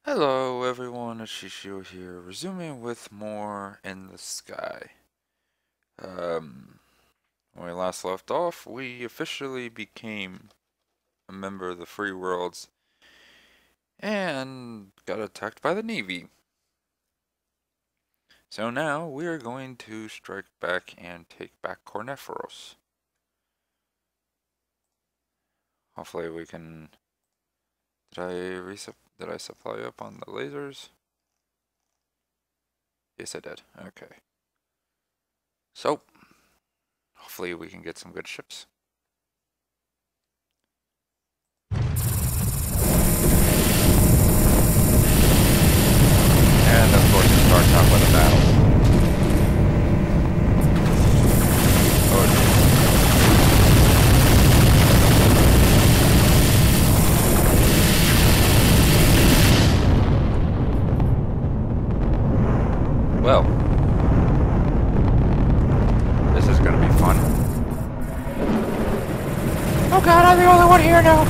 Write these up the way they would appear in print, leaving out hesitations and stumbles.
Hello everyone, it's Shishio here, resuming with more in the sky. When we last left off, we officially became a member of the Free Worlds and got attacked by the Navy. So now we are going to strike back and take back Kornephoros. Hopefully we can... Did I supply up on the lasers? Yes, I did. Okay. So, hopefully we can get some good ships. And of course it starts out with a battle. Oh, well, this is gonna be fun. Oh god, I'm the only one here now!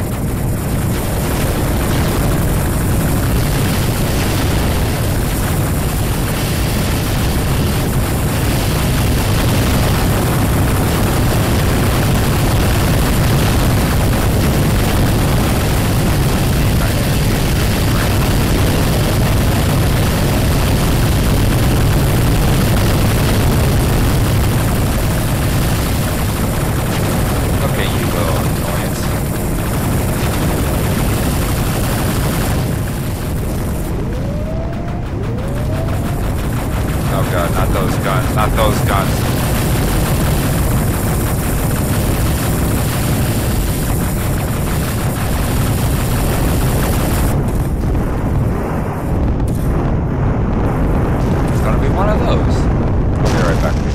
Not those guns. It's gonna be one of those. I'll be right back, people.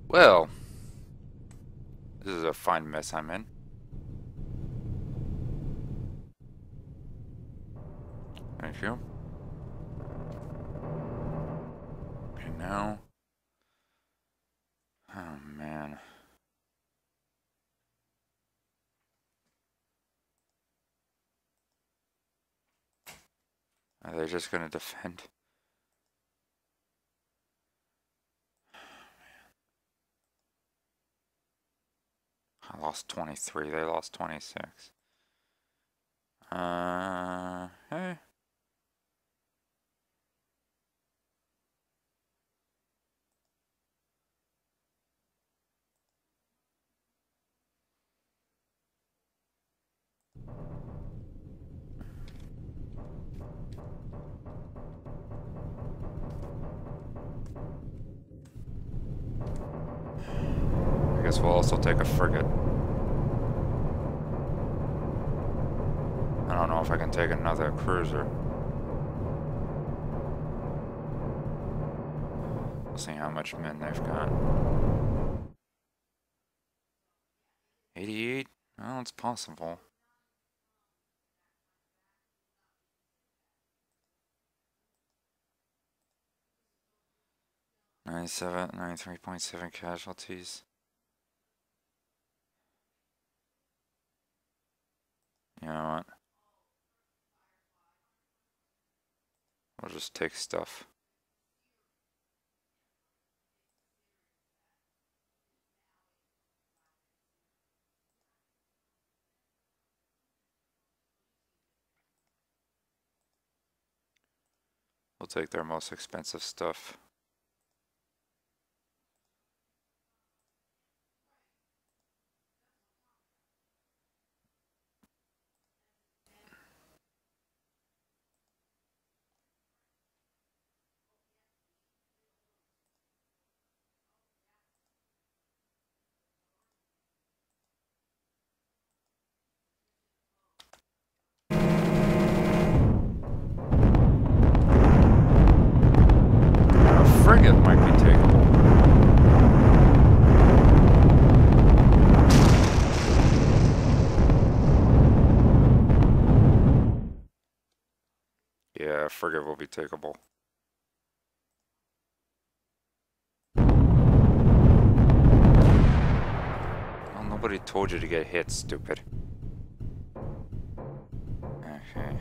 Well, this is a fine mess I'm in. Thank you. Okay, now. Oh, man. Are they just gonna defend? I lost 23, they lost 26. Hey. I guess we'll also take a frigate. don't know if I can take another cruiser. We'll see how much men they've got. 88? Well, it's possible. $97, 93.7 casualties. You know what? We'll just take stuff. We'll take their most expensive stuff. A frigate might be takeable. Yeah, a frigate will be takeable. Well, nobody told you to get hit, stupid. Okay.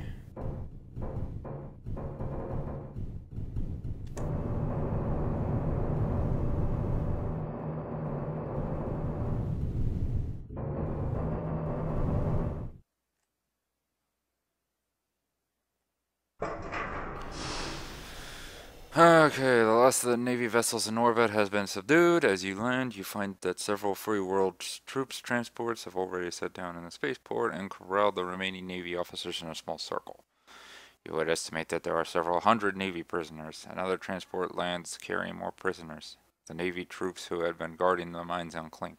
Okay, the last of the Navy vessels in orbit has been subdued. As you land, you find that several free world troops transports have already set down in the spaceport and corralled the remaining Navy officers in a small circle. You would estimate that there are several hundred Navy prisoners. Another transport lands carrying more prisoners, the Navy troops who had been guarding the mines on Clink.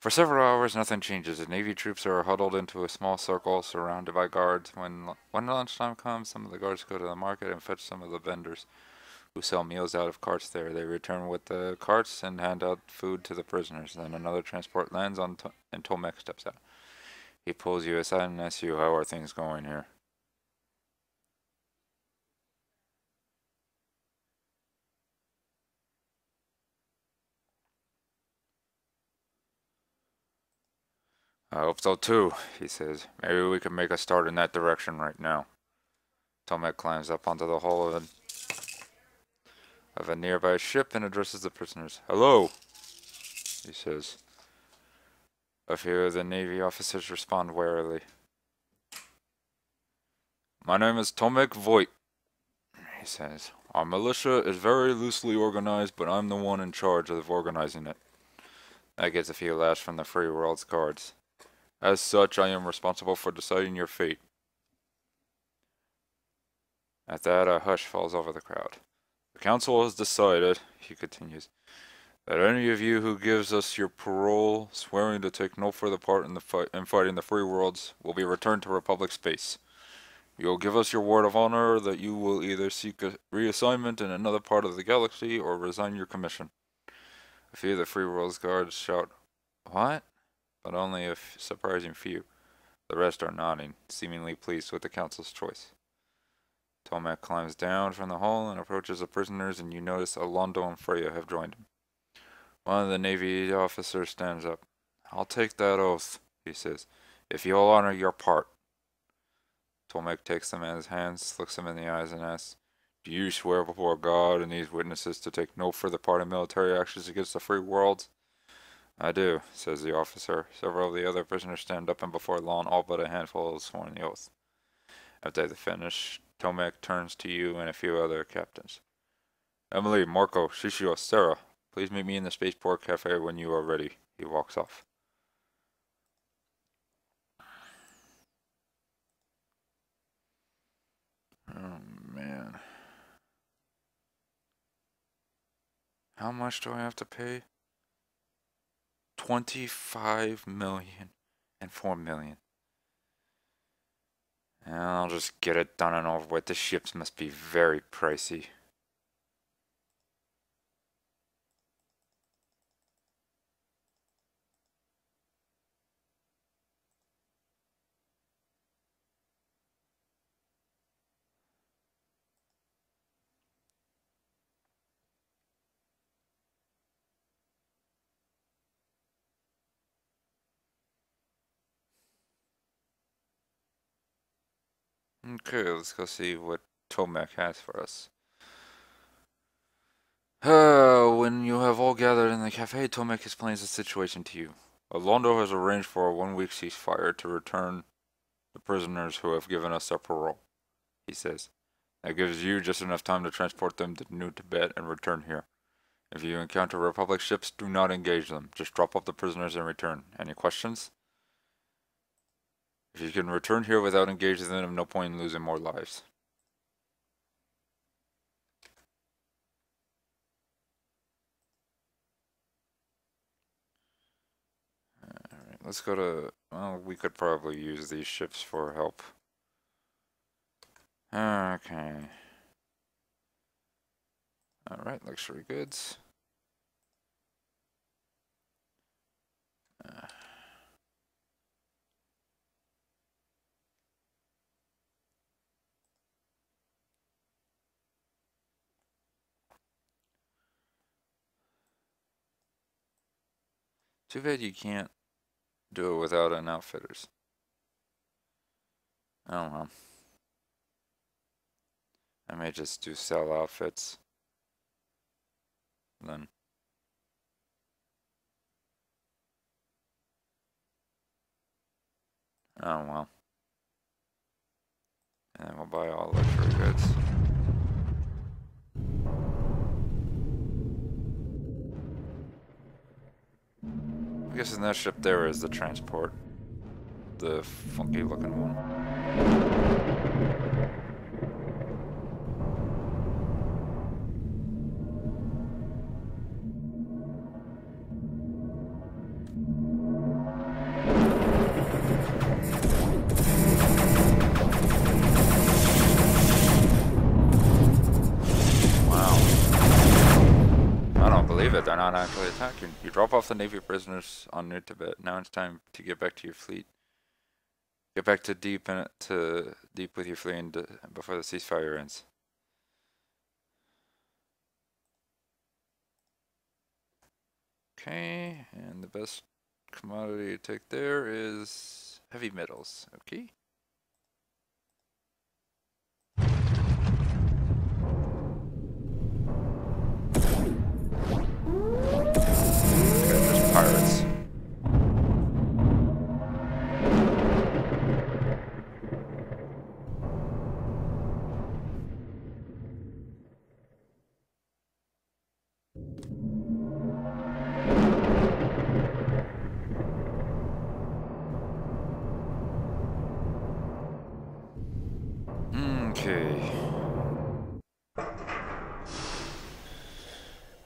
For several hours, nothing changes. The Navy troops are huddled into a small circle, surrounded by guards. When lunchtime comes, some of the guards go to the market and fetch some of the vendors who sell meals out of carts there. They return with the carts and hand out food to the prisoners. Then another transport lands and Tomek steps out. He pulls you aside and asks you, how are things going here? I hope so too, he says. Maybe we can make a start in that direction right now. Tomek climbs up onto the hull of a nearby ship and addresses the prisoners. Hello, he says. A few of the Navy officers respond warily. My name is Tomek Voigt, he says. Our militia is very loosely organized, but I'm the one in charge of organizing it. That gets a few laughs from the Free World's guards. As such, I am responsible for deciding your fate. At that, a hush falls over the crowd. The council has decided, he continues, that any of you who gives us your parole, swearing to take no further part in fighting the Free Worlds, will be returned to Republic space. You will give us your word of honor that you will either seek a reassignment in another part of the galaxy or resign your commission. A few of the Free Worlds guards shout, what? But only a surprising few. The rest are nodding, seemingly pleased with the council's choice. Tomek climbs down from the hull and approaches the prisoners, and you notice Alondo and Freya have joined him. One of the Navy officers stands up. I'll take that oath, he says, if you'll honor your part. Tomek takes the man's hands, looks him in the eyes, and asks, do you swear before God and these witnesses to take no further part in military actions against the Free Worlds? I do, says the officer. Several of the other prisoners stand up, and before long, all but a handful have sworn the oath. After they finish, Tomek turns to you and a few other captains. Emily, Marco, Shishio, Sarah, please meet me in the Spaceport Cafe when you are ready. He walks off. Oh, man. How much do I have to pay? 25 million and 4 million. And I'll just get it done and over with. The ships must be very pricey. Okay, let's go see what Tomek has for us. When you have all gathered in the cafe, Tomek explains the situation to you. Alondo has arranged for a 1 week ceasefire to return the prisoners who have given us their parole, he says. That gives you just enough time to transport them to New Tibet and return here. If you encounter Republic ships, do not engage them. Just drop off the prisoners and return. Any questions? If you can return here without engaging them, no point in losing more lives. Alright, let's go to... Well, we could probably use these ships for help. Okay. Alright, luxury goods. Too bad you can't do it without an outfitters. I don't know. I may just do sell outfits. Then. Oh well. And then we'll buy all luxury goods. I'm guessing that ship there is the transport. The funky looking one. They're not actually attacking. You drop off the Navy prisoners on New Tibet. Now it's time to get back to your fleet. Get back to deep with your fleet before the ceasefire ends. Okay, and the best commodity to take there is heavy metals. Okay. Pirates.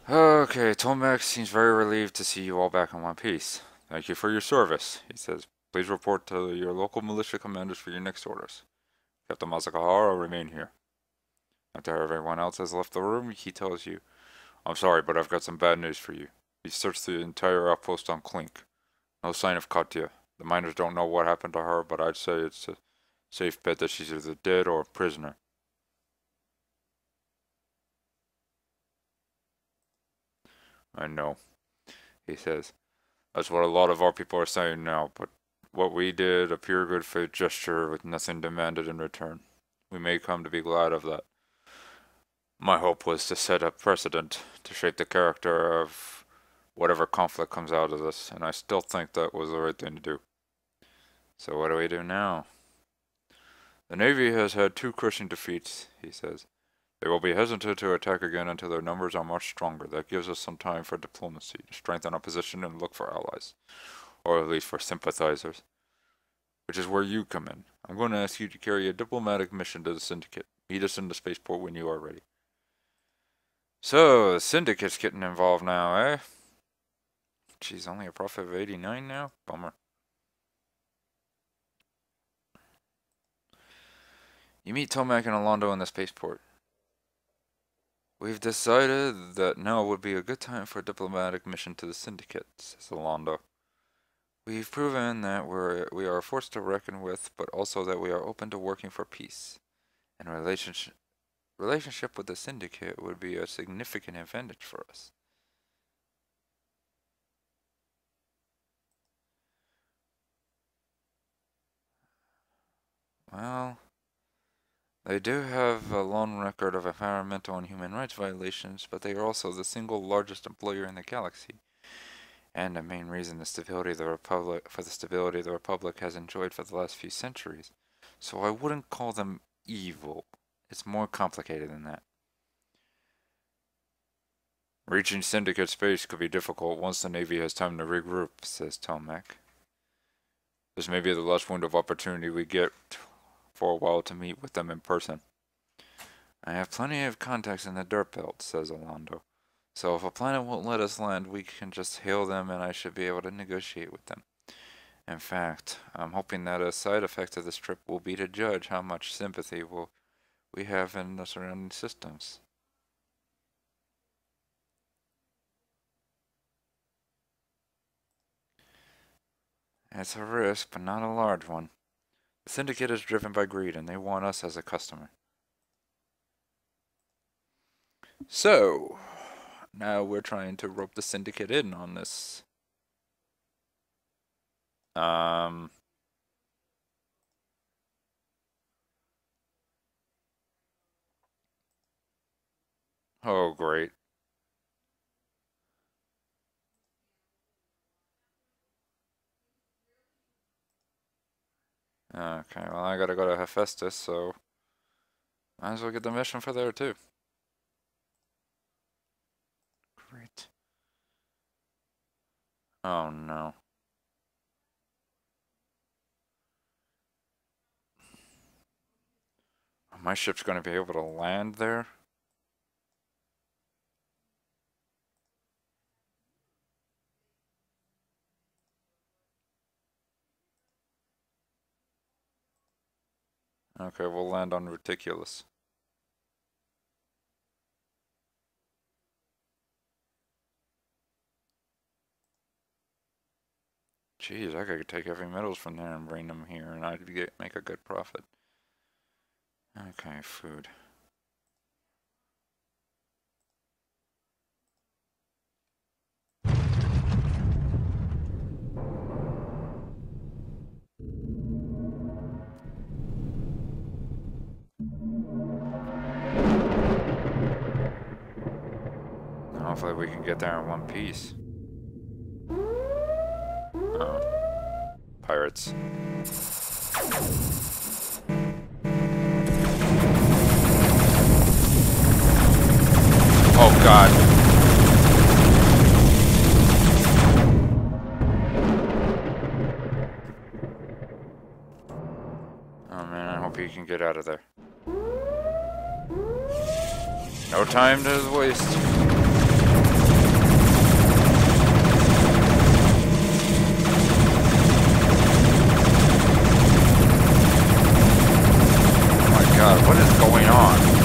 Okay, Tomek seems very relieved to see you all back in one piece. Thank you for your service, he says. Please report to your local militia commanders for your next orders. Captain Masakahara will remain here. After everyone else has left the room, he tells you, I'm sorry, but I've got some bad news for you. He searched the entire outpost on Clink. No sign of Katya. The miners don't know what happened to her, but I'd say it's a safe bet that she's either dead or a prisoner. I know, he says. That's what a lot of our people are saying now, but what we did, a pure good faith gesture with nothing demanded in return. We may come to be glad of that. My hope was to set a precedent, to shape the character of whatever conflict comes out of this, and I still think that was the right thing to do. So what do we do now? The Navy has had 2 crushing defeats, he says. They will be hesitant to attack again until their numbers are much stronger. That gives us some time for diplomacy, to strengthen our position and look for allies. Or at least for sympathizers. Which is where you come in. I'm going to ask you to carry a diplomatic mission to the Syndicate. Meet us in the spaceport when you are ready. So, the Syndicate's getting involved now, eh? Geez, only a profit of 89 now? Bummer. You meet Tomac and Alondo in the spaceport. We've decided that now would be a good time for a diplomatic mission to the Syndicate, says Alondo. We've proven that we are a force to reckon with, but also that we are open to working for peace. And relationship with the Syndicate would be a significant advantage for us. Well, they do have a long record of environmental and human rights violations, but they are also the single largest employer in the galaxy, and the main reason the stability of the Republic has enjoyed for the last few centuries. So I wouldn't call them evil. It's more complicated than that. Reaching Syndicate space could be difficult once the Navy has time to regroup, says Tomac. This may be the last window of opportunity we get for a while to meet with them in person. I have plenty of contacts in the dirt belt, says Alondo. So if a planet won't let us land, we can just hail them and I should be able to negotiate with them. In fact, I'm hoping that a side effect of this trip will be to judge how much sympathy we have in the surrounding systems. It's a risk, but not a large one. The Syndicate is driven by greed, and they want us as a customer. So, now we're trying to rope the Syndicate in on this. Oh, great. Okay, well, I gotta go to Hephaestus, so might as well get the mission for there, too. Great. Oh, no. My ship's gonna be able to land there? Okay, we'll land on Ridiculous. Jeez, I could take heavy metals from there and bring them here, and I'd make a good profit. Okay, food. Hopefully we can get there in one piece. Oh. Pirates. Oh god. Oh man, I hope you can get out of there. No time to waste. God, what is going on?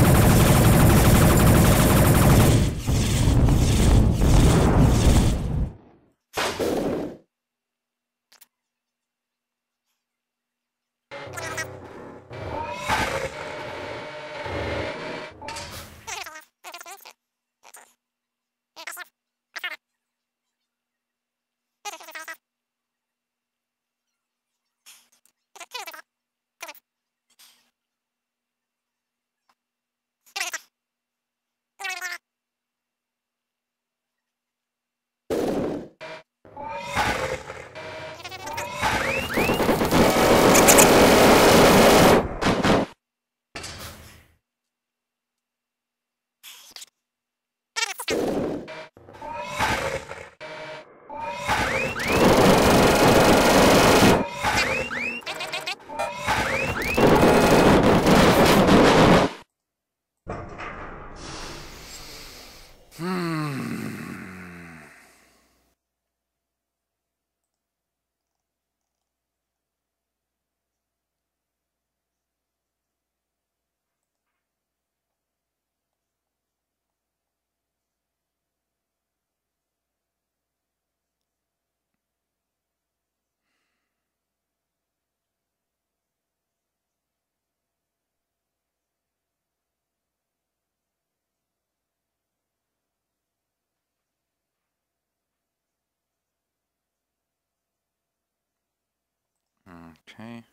Okay.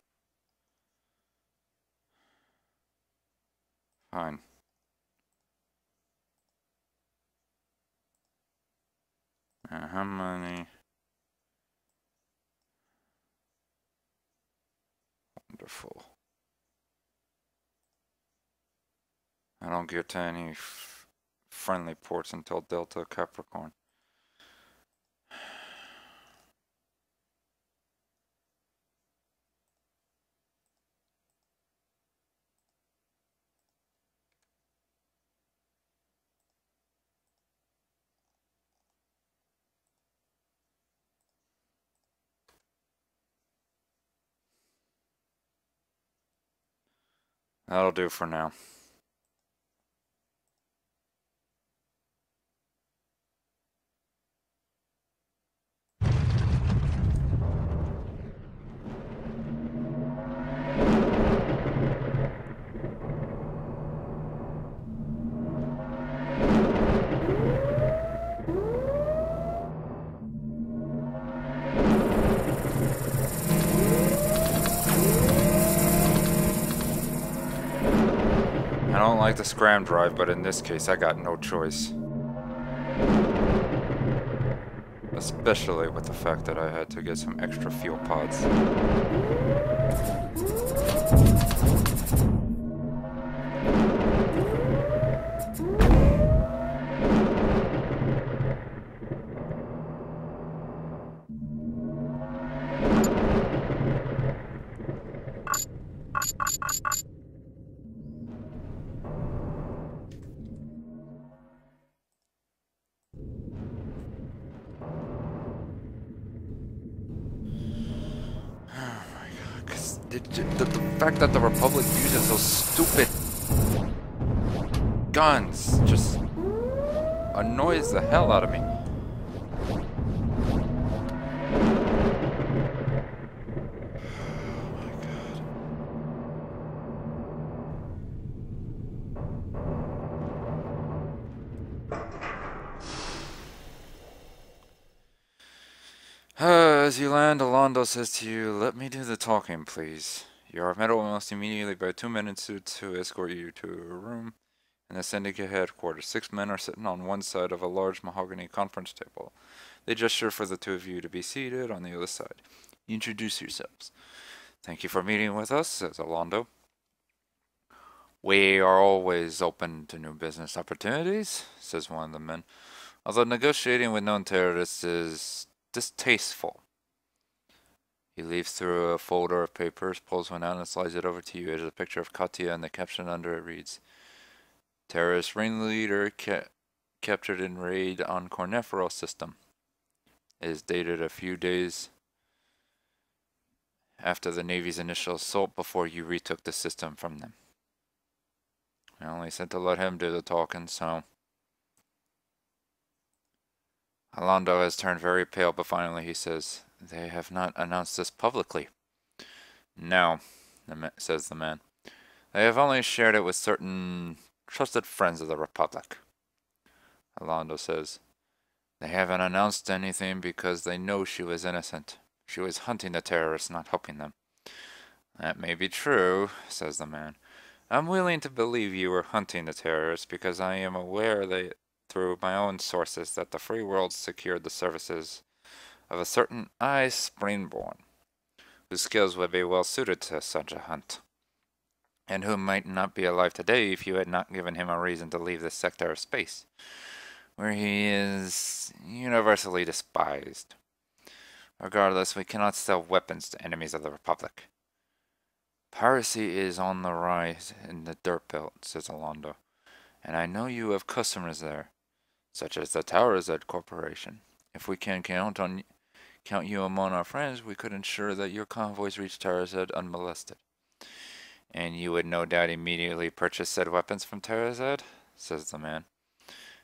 Fine. How many? Wonderful. I don't get to any friendly ports until Delta Capricorn. That'll do for now. I don't like the scram drive, but in this case I got no choice. Especially with the fact that I had to get some extra fuel pods. The fact that the Republic uses those stupid guns just annoys the hell out of me. As you land, Alondo says to you, "Let me do the talking, please. You are met almost immediately by 2 men in suits who escort you to a room in the Syndicate headquarters. 6 men are sitting on one side of a large mahogany conference table. They gesture for the 2 of you to be seated on the other side. You introduce yourselves. "Thank you for meeting with us," says Alondo. "We are always open to new business opportunities," says one of the men. "Although negotiating with known terrorists is distasteful." He leaves through a folder of papers, pulls one out, and slides it over to you. It is a picture of Katya, and the caption under it reads, "Terrorist ringleader captured in raid on Kornephoros system." It is dated a few days after the Navy's initial assault before you retook the system from them. I only said to let him do the talking, so... Alondo has turned very pale, but finally he says, "They have not announced this publicly." "No," says the man. "They have only shared it with certain trusted friends of the Republic." Alondo says, "They haven't announced anything because they know she was innocent. She was hunting the terrorists, not helping them." "That may be true," says the man. "I'm willing to believe you were hunting the terrorists because I am aware that through my own sources that the free world secured the services of a certain Springborn, whose skills would be well suited to such a hunt, and who might not be alive today if you had not given him a reason to leave this sector of space, where he is universally despised. Regardless, we cannot sell weapons to enemies of the Republic. Piracy is on the rise in the Dirt Belt," says Alondo, "and I know you have customers there, such as the Towerzed Corporation. If we can count you among our friends, we could ensure that your convoys reach Towerzed unmolested." "And you would no doubt immediately purchase said weapons from Towerzed?" says the man.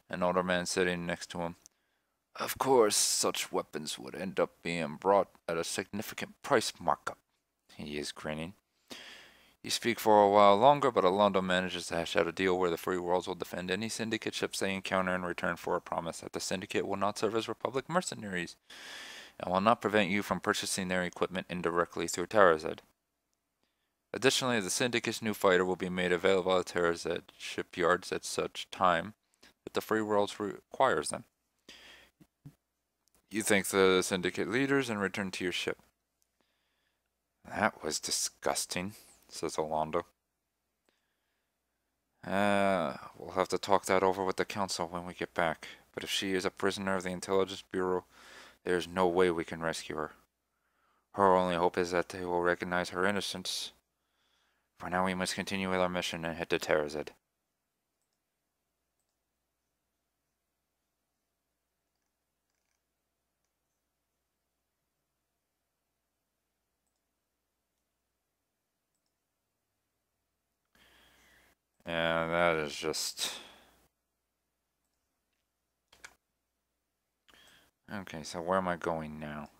An older man sitting next to him. "Of course, such weapons would end up being brought at a significant price markup." He is grinning. You speak for a while longer, but Alondo manages to hash out a deal where the free worlds will defend any Syndicate ships they encounter in return for a promise that the Syndicate will not serve as Republic mercenaries. and will not prevent you from purchasing their equipment indirectly through Tarazed. Additionally, the Syndicate's new fighter will be made available at Tarazed shipyards at such time that the free world requires them. You thank the Syndicate leaders and return to your ship. That was disgusting, says Alondo. We'll have to talk that over with the Council when we get back. But if she is a prisoner of the Intelligence Bureau, there's no way we can rescue her. Her only hope is that they will recognize her innocence. For now, we must continue with our mission and head to Tarazed. Yeah, that is just... Okay, so where am I going now?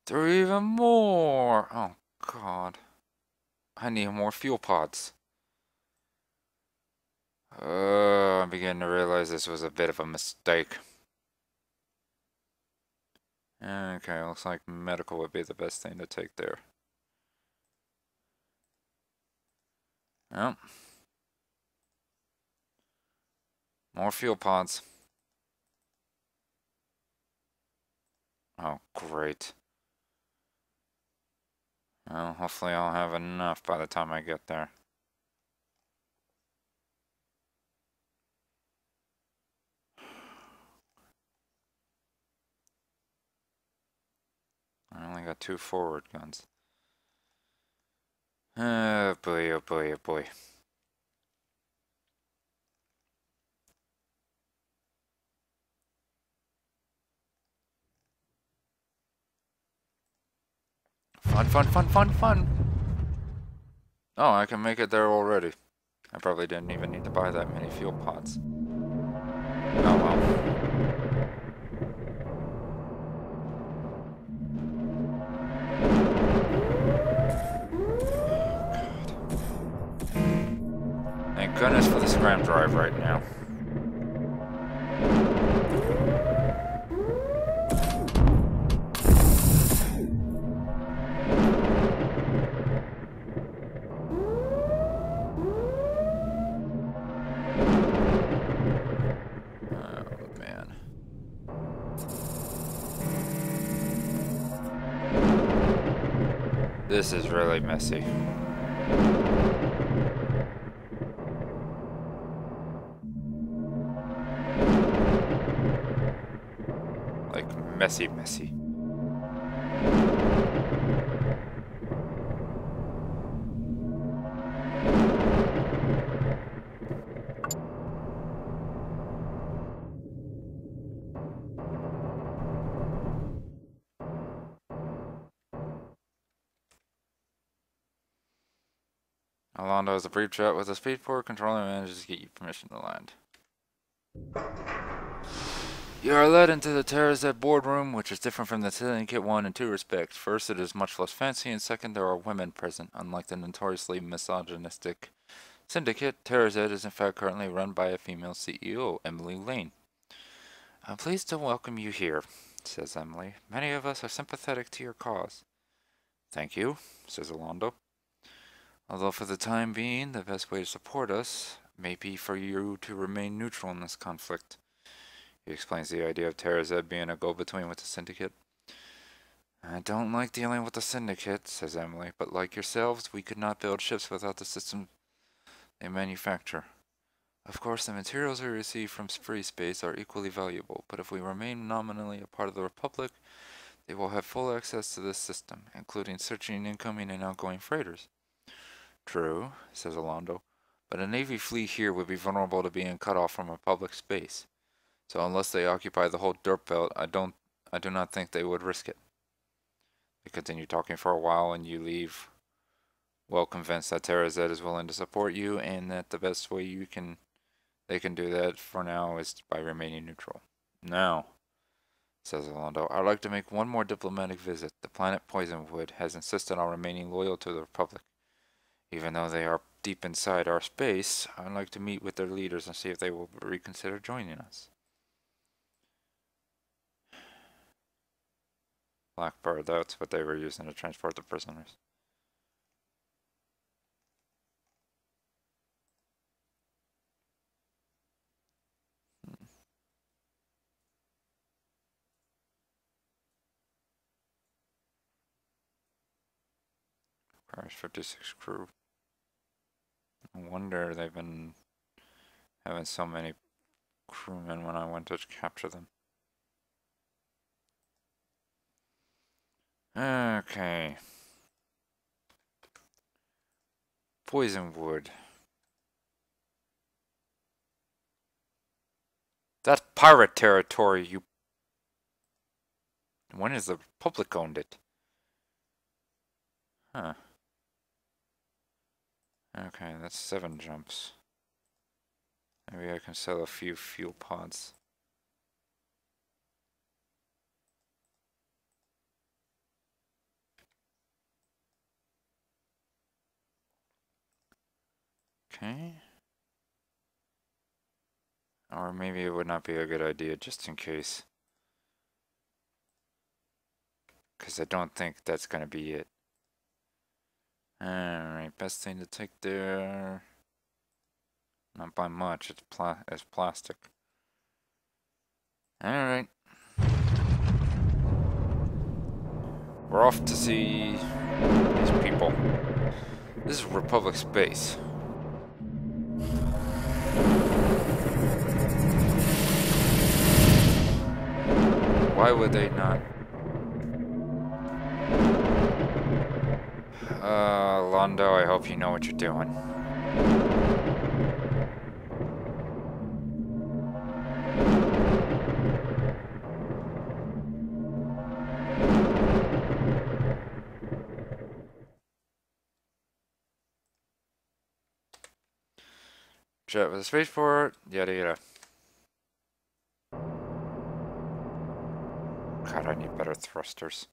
There are even more! Oh, God. I need more fuel pods. I'm beginning to realize this was a bit of a mistake. Okay, looks like medical would be the best thing to take there. Oh. More fuel pods. Oh, great. Well, hopefully I'll have enough by the time I get there. I only got 2 forward guns. Oh boy, oh boy, oh boy. Fun, fun, fun, fun, fun! Oh, I can make it there already. I probably didn't even need to buy that many fuel pods. Oh well. Thank goodness for the scram drive right now. Oh man. This is really messy. Like, messy, messy. Alondo has a brief chat with the Speedport controller and manages to get you permission to land. You are led into the Tarazed boardroom, which is different from the Syndicate 1 in 2 respects. First, it is much less fancy, and second, there are women present. Unlike the notoriously misogynistic Syndicate, Tarazed is in fact currently run by a female CEO, Emily Lane. I'm pleased to welcome you here, says Emily. Many of us are sympathetic to your cause. Thank you, says Alondo. Although for the time being, the best way to support us may be for you to remain neutral in this conflict. He explains the idea of Tarazed being a go-between with the Syndicate. I don't like dealing with the Syndicate, says Emily, but like yourselves, we could not build ships without the system they manufacture. Of course, the materials we receive from free space are equally valuable, but if we remain nominally a part of the Republic, they will have full access to this system, including searching incoming and outgoing freighters. True, says Alondo, but a Navy fleet here would be vulnerable to being cut off from a public space. So unless they occupy the whole dirt belt, I do not think they would risk it. They continue talking for a while and you leave, well convinced that Tarazed is willing to support you and that the best way they can do that for now is by remaining neutral. Now, says Alondo, I'd like to make one more diplomatic visit. The planet Poisonwood has insisted on remaining loyal to the Republic, even though they are deep inside our space, I'd like to meet with their leaders and see if they will reconsider joining us. Blackbird, that's what they were using to transport the prisoners. Requires 56 crew. No wonder they've been having so many crewmen when I went to capture them. Okay. Poison wood. That's pirate territory, you... When has the Republic owned it? Huh. Okay, that's 7 jumps. Maybe I can sell a few fuel pods. Okay. Or maybe it would not be a good idea just in case. Because I don't think that's going to be it. Alright, best thing to take there. Not by much, it's plastic. Alright. We're off to see these people. This is Republic space. Why would they not? Londo, I hope you know what you're doing. Jet with a spaceport, yada yada. God, I need better thrusters.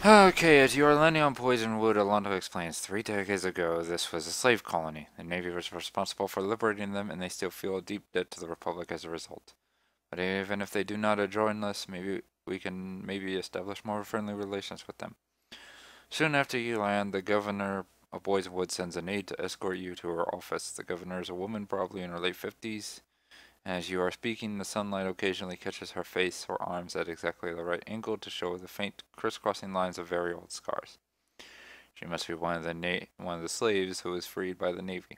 Okay, as you are landing on Poisonwood, Alonso explains, 3 decades ago, this was a slave colony. The Navy was responsible for liberating them, and they still feel a deep debt to the Republic as a result. But even if they do not join us, maybe we can establish more friendly relations with them. Soon after you land, the governor of Poisonwood sends an aide to escort you to her office. The governor is a woman, probably in her late 50s. As you are speaking, the sunlight occasionally catches her face or arms at exactly the right angle to show the faint crisscrossing lines of very old scars. She must be one of the slaves who was freed by the Navy.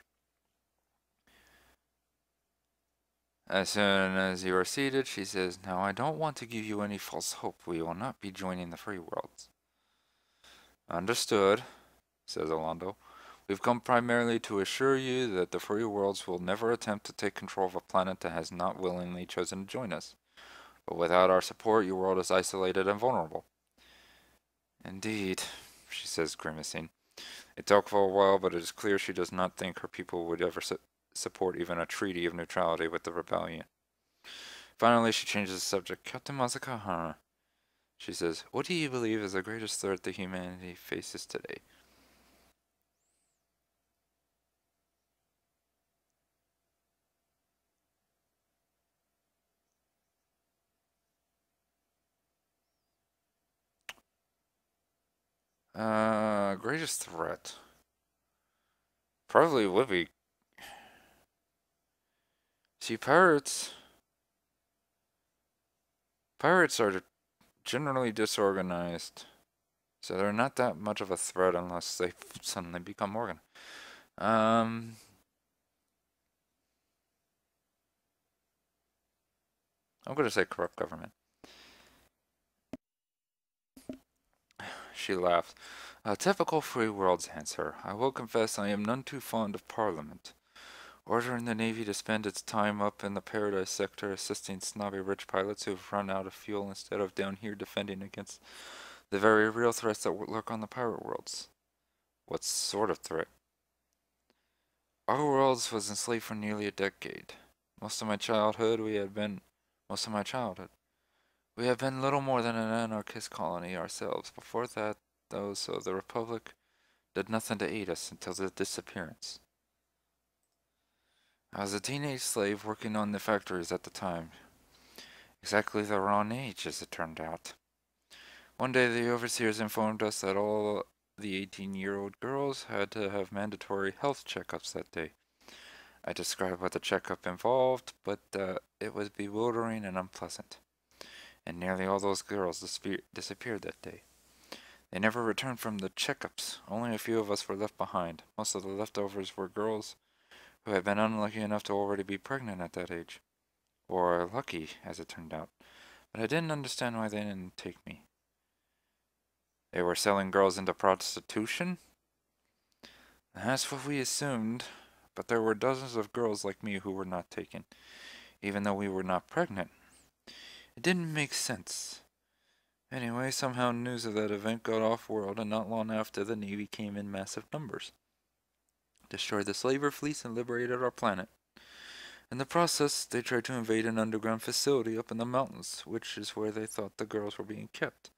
As soon as you are seated, she says, "Now I don't want to give you any false hope. We will not be joining the free worlds." "Understood," says Alondo. "We've come primarily to assure you that the free worlds will never attempt to take control of a planet that has not willingly chosen to join us. But without our support, your world is isolated and vulnerable." "Indeed," she says, grimacing. They talk for a while, but it is clear she does not think her people would ever support even a treaty of neutrality with the rebellion. Finally, she changes the subject. "Captain Masakahara," she says, "what do you believe is the greatest threat that humanity faces today?" Greatest threat. Probably would be. See, pirates are generally disorganized, so they're not that much of a threat unless they suddenly become organized. I'm gonna say corrupt government. She laughed. "A typical free world's answer. I will confess I am none too fond of Parliament. Ordering the Navy to spend its time up in the Paradise sector assisting snobby rich pilots who've run out of fuel instead of down here defending against the very real threats that lurk on the pirate worlds." "What sort of threat?" "Our worlds was enslaved for nearly a decade. Most of my childhood, we have been little more than an anarchist colony ourselves. Before that, those of the Republic did nothing to aid us until the disappearance. I was a teenage slave working on the factories at the time. Exactly the wrong age, as it turned out. One day the overseers informed us that all the 18-year-old girls had to have mandatory health checkups that day. I described what the checkup involved, but it was bewildering and unpleasant. And nearly all those girls disappeared that day. They never returned from the checkups. Only a few of us were left behind. Most of the leftovers were girls who had been unlucky enough to already be pregnant at that age. Or lucky, as it turned out. But I didn't understand why they didn't take me. They were selling girls into prostitution? That's what we assumed, but there were dozens of girls like me who were not taken, even though we were not pregnant. It didn't make sense. Anyway, somehow news of that event got off-world, and not long after, the Navy came in massive numbers, destroyed the slaver fleets, and liberated our planet. In the process, they tried to invade an underground facility up in the mountains, which is where they thought the girls were being kept.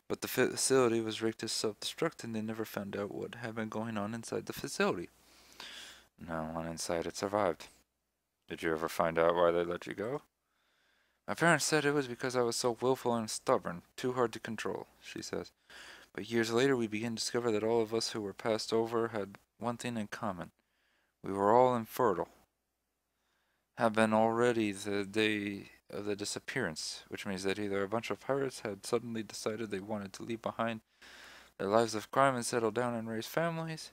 But the facility was rigged to self-destruct, and they never found out what had been going on inside the facility. No one inside it survived. Did you ever find out why they let you go? My parents said it was because I was so willful and stubborn, too hard to control, she says. But years later we began to discover that all of us who were passed over had one thing in common. We were all infertile. Had been already the day of the disappearance, which means that either a bunch of pirates had suddenly decided they wanted to leave behind their lives of crime and settle down and raise families,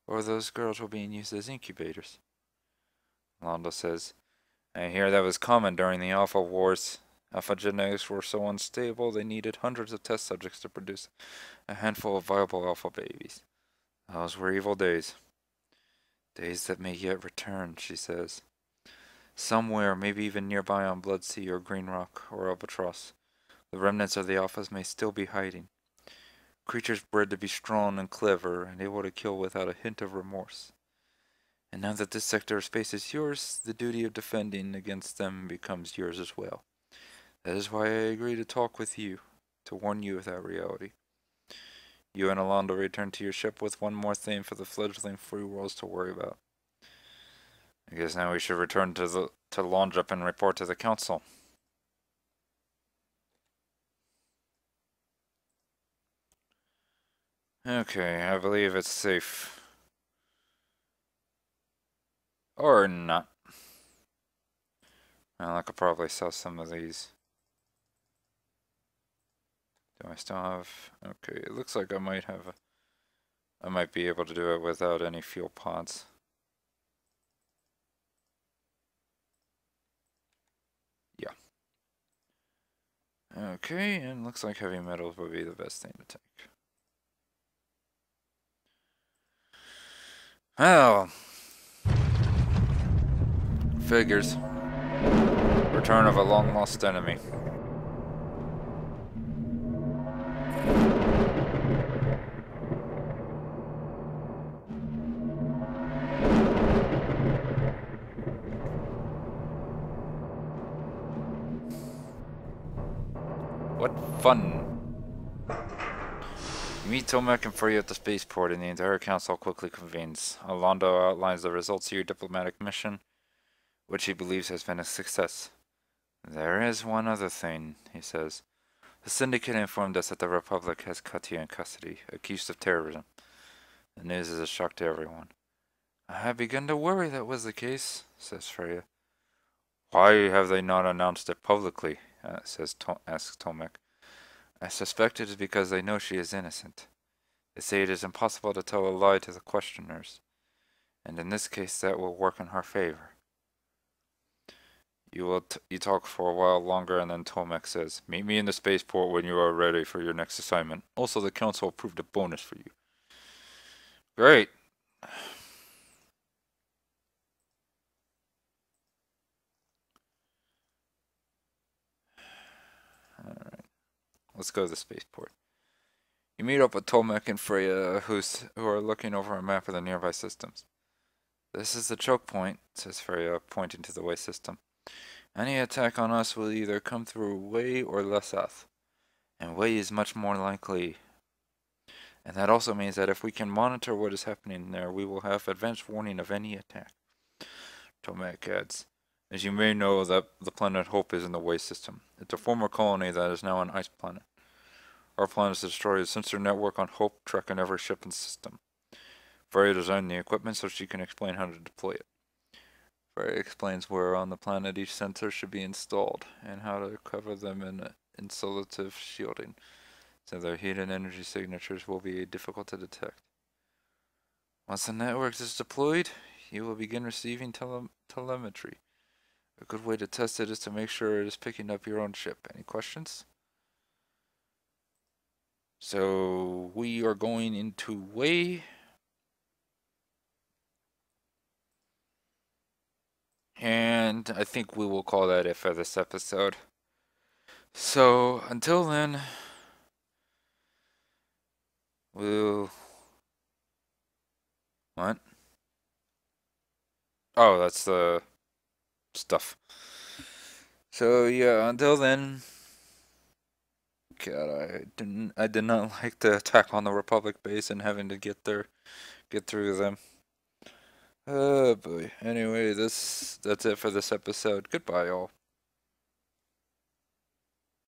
or those girls were being used as incubators. Londo says, I hear that was common during the Alpha Wars. Alpha genetics were so unstable they needed hundreds of test subjects to produce a handful of viable alpha babies. Those were evil days. Days that may yet return, she says. Somewhere, maybe even nearby on Bloodsea or Green Rock or Albatross, the remnants of the Alphas may still be hiding. Creatures bred to be strong and clever and able to kill without a hint of remorse. And now that this sector of space is yours, the duty of defending against them becomes yours as well. That is why I agree to talk with you, to warn you of that reality. You and Alonda return to your ship with one more thing for the fledgling free worlds to worry about. I guess now we should return to Laundrup and report to the council. Okay, I believe it's safe. Or not. Well, I could probably sell some of these. Do I still have... Okay, it looks like I might have... I might be able to do it without any fuel pods. Yeah. Okay, and looks like heavy metals would be the best thing to take. Well... Figures. Return of a long-lost enemy. What fun! You meet Tomek and Free at the spaceport, and the entire council quickly convenes. Alondo outlines the results of your diplomatic mission, which he believes has been a success. There is one other thing, he says. The Syndicate informed us that the Republic has Katya in custody, accused of terrorism. The news is a shock to everyone. I had begun to worry that was the case, says Freya. Why have they not announced it publicly? asks Tomek. I suspect it is because they know she is innocent. They say it is impossible to tell a lie to the questioners, and in this case that will work in her favor. You talk for a while longer, and then Tomek says, meet me in the spaceport when you are ready for your next assignment. Also, the council approved a bonus for you. Great. Alright. Let's go to the spaceport. You meet up with Tomek and Freya, who are looking over a map of the nearby systems. This is the choke point, says Freya, pointing to the way system. Any attack on us will either come through Way or Lesath, and Way is much more likely And that also means that if we can monitor what is happening there, we will have advance warning of any attack. Tomek adds, as you may know, that the planet Hope is in the Way system. It's a former colony that is now an ice planet. Our plan is to destroy a sensor network on Hope, tracking every ship and system. Freya designed the equipment so she can explain how to deploy it. Freya explains where on the planet each sensor should be installed, and how to cover them in insulative shielding, so their heat and energy signatures will be difficult to detect. Once the network is deployed, you will begin receiving telemetry. A good way to test it is to make sure it is picking up your own ship. Any questions? So we are going into Way. And I think we will call that it for this episode. So until then, we'll... What? Oh, that's the stuff. So yeah, until then, God, I did not like the attack on the Republic base and having to get through them. Oh boy. Anyway, that's it for this episode. Goodbye, all.